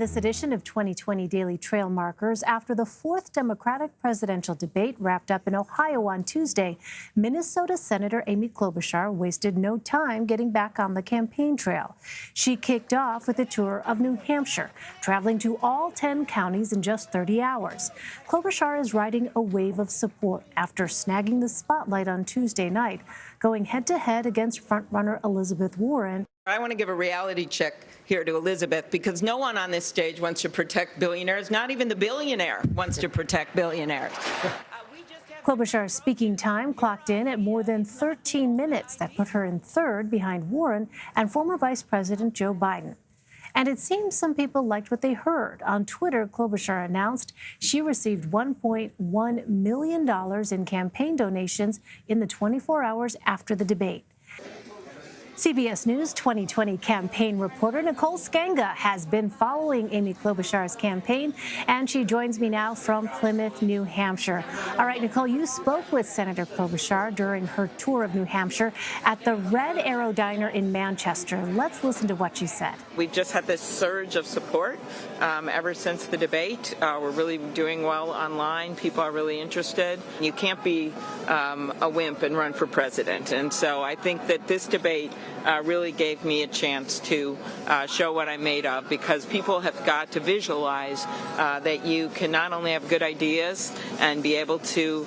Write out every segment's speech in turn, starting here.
this edition of 2020 Daily Trail Markers. After the fourth Democratic presidential debate wrapped up in Ohio on Tuesday, Minnesota Senator Amy Klobuchar wasted no time getting back on the campaign trail. She kicked off with a tour of New Hampshire, traveling to all 10 counties in just 30 hours. Klobuchar is riding a wave of support after snagging the spotlight on Tuesday night, going head-to-head against frontrunner Elizabeth Warren. I want to give a reality check here to Elizabeth, because no one on this stage wants to protect billionaires. Not even the billionaire wants to protect billionaires. Klobuchar's speaking time clocked in at more than 13 minutes. That put her in third behind Warren and former Vice President Joe Biden. And it seems some people liked what they heard. On Twitter, Klobuchar announced she received $1.1 million in campaign donations in the 24 hours after the debate. CBS News 2020 campaign reporter Nicole Skanga has been following Amy Klobuchar's campaign, and she joins me now from Plymouth, New Hampshire. All right, Nicole, you spoke with Senator Klobuchar during her tour of New Hampshire at the Red Arrow Diner in Manchester. Let's listen to what she said. We've just had this surge of support ever since the debate. We're really doing well online. People are really interested. You can't be a wimp and run for president. And so I think that this debate really gave me a chance to show what I'm made of, because people have got to visualize that you can not only have good ideas and be able to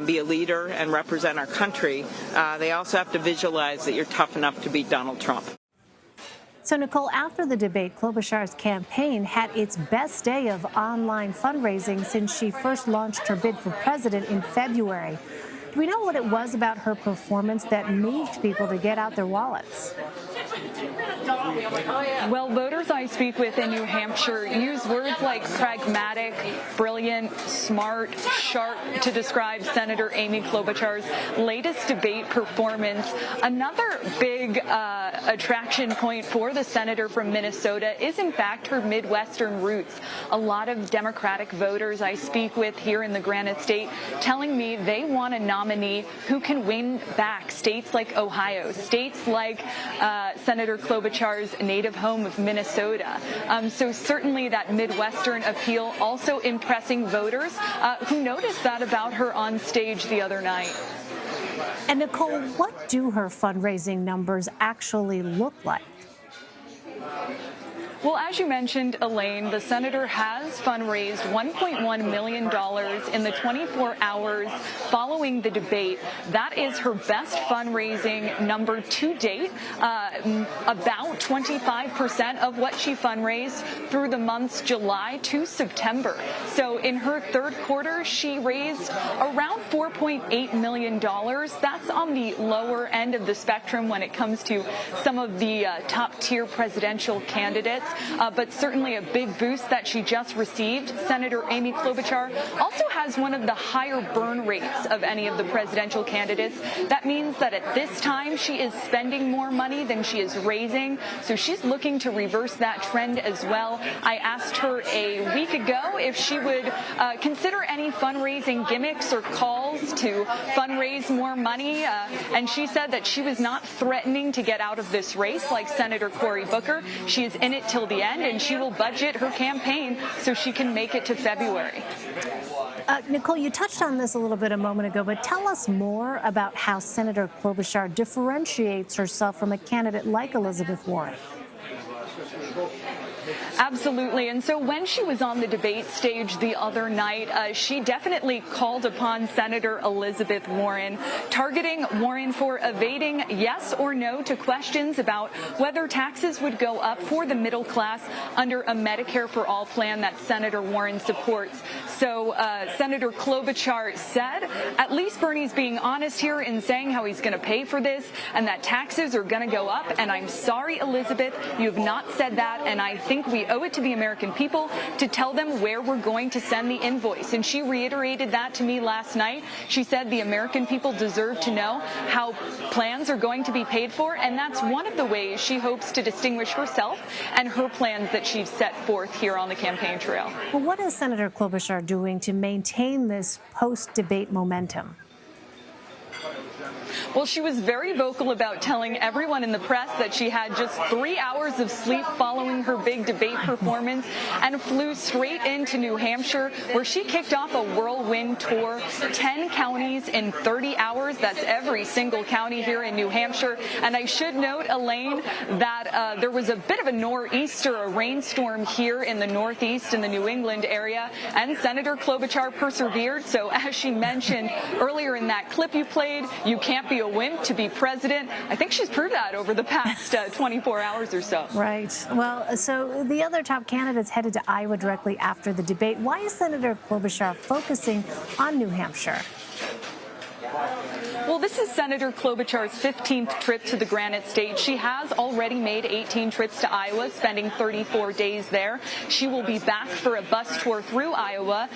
be a leader and represent our country, they also have to visualize that you're tough enough to beat Donald Trump. So, Nicole, after the debate, Klobuchar's campaign had its best day of online fundraising since she first launched her bid for president in February. Do we know what it was about her performance that moved people to get out their wallets? Well, voters I speak with in New Hampshire use words like pragmatic, brilliant, smart, sharp to describe Senator Amy Klobuchar's latest debate performance. Another big attraction point for the senator from Minnesota is, in fact, her Midwestern roots. A lot of Democratic voters I speak with here in the Granite State telling me they want a nominee who can win back states like Ohio, states like Senator Klobuchar's native home of Minnesota. So certainly that Midwestern appeal also impressing voters who noticed that about her on stage the other night. And Nicole, what do her fundraising numbers actually look like? Well, as you mentioned, Elaine, the senator has fundraised $1.1 million in the 24 hours following the debate. That is her best fundraising number to date, about 25% of what she fundraised through the months July to September. So in her third quarter, she raised around $4.8 million. That's on the lower end of the spectrum when it comes to some of the top-tier presidential candidates. But certainly a big boost that she just received. Senator Amy Klobuchar also has one of the higher burn rates of any of the presidential candidates. That means that at this time she is spending more money than she is raising. So she's looking to reverse that trend as well. I asked her a week ago if she would consider any fundraising gimmicks or calls to fundraise more money. And she said that she was not threatening to get out of this race like Senator Cory Booker. She is in it till the end, and she will budget her campaign so she can make it to February. Nicole, you touched on this a little bit a moment ago, but tell us more about how Senator Klobuchar differentiates herself from a candidate like Elizabeth Warren. Absolutely. And so when she was on the debate stage the other night, she definitely called upon Senator Elizabeth Warren, targeting Warren for evading yes or no to questions about whether taxes would go up for the middle class under a Medicare for All plan that Senator Warren supports. So Senator Klobuchar said, at least Bernie's being honest here in saying how he's going to pay for this and that taxes are going to go up. And I'm sorry, Elizabeth, you have not said that. And I think we owe it to the American people to tell them where we're going to send the invoice. And she reiterated that to me last night. She said the American people deserve to know how plans are going to be paid for. And that's one of the ways she hopes to distinguish herself and her plans that she's set forth here on the campaign trail. Well, what is Senator Klobuchar doing to maintain this post-debate momentum? Well, she was very vocal about telling everyone in the press that she had just 3 hours of sleep following her big debate performance and flew straight into New Hampshire, where she kicked off a whirlwind tour, 10 counties in 30 hours. That's every single county here in New Hampshire. And I should note, Elaine, that there was a bit of a nor'easter, a rainstorm here in the Northeast in the New England area, and Senator Klobuchar persevered. So as she mentioned earlier in that clip you played, you can't be a wimp to be president. I think she's proved that over the past 24 hours or so. Right. Well, so the other top candidates headed to Iowa directly after the debate. Why is Senator Klobuchar focusing on New Hampshire? Well, this is Senator Klobuchar's 15th trip to the Granite State. She has already made 18 trips to Iowa, spending 34 days there. She will be back for a bus tour through Iowa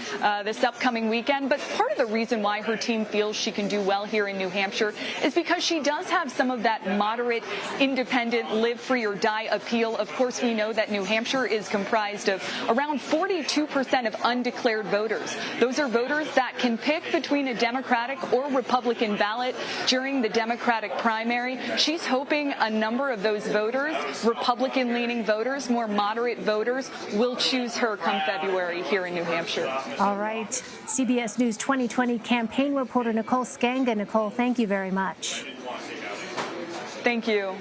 this upcoming weekend. But part of the reason why her team feels she can do well here in New Hampshire is because she does have some of that moderate, independent, live free or die appeal. Of course, we know that New Hampshire is comprised of around 42% of undeclared voters. Those are voters that can pick between a Democratic or Republican ballot during the Democratic primary. She's hoping a number of those voters, Republican-leaning voters, more moderate voters, will choose her come February here in New Hampshire. All right. CBS News 2020 campaign reporter Nicole Skanga. Nicole, thank you very much. Thank you.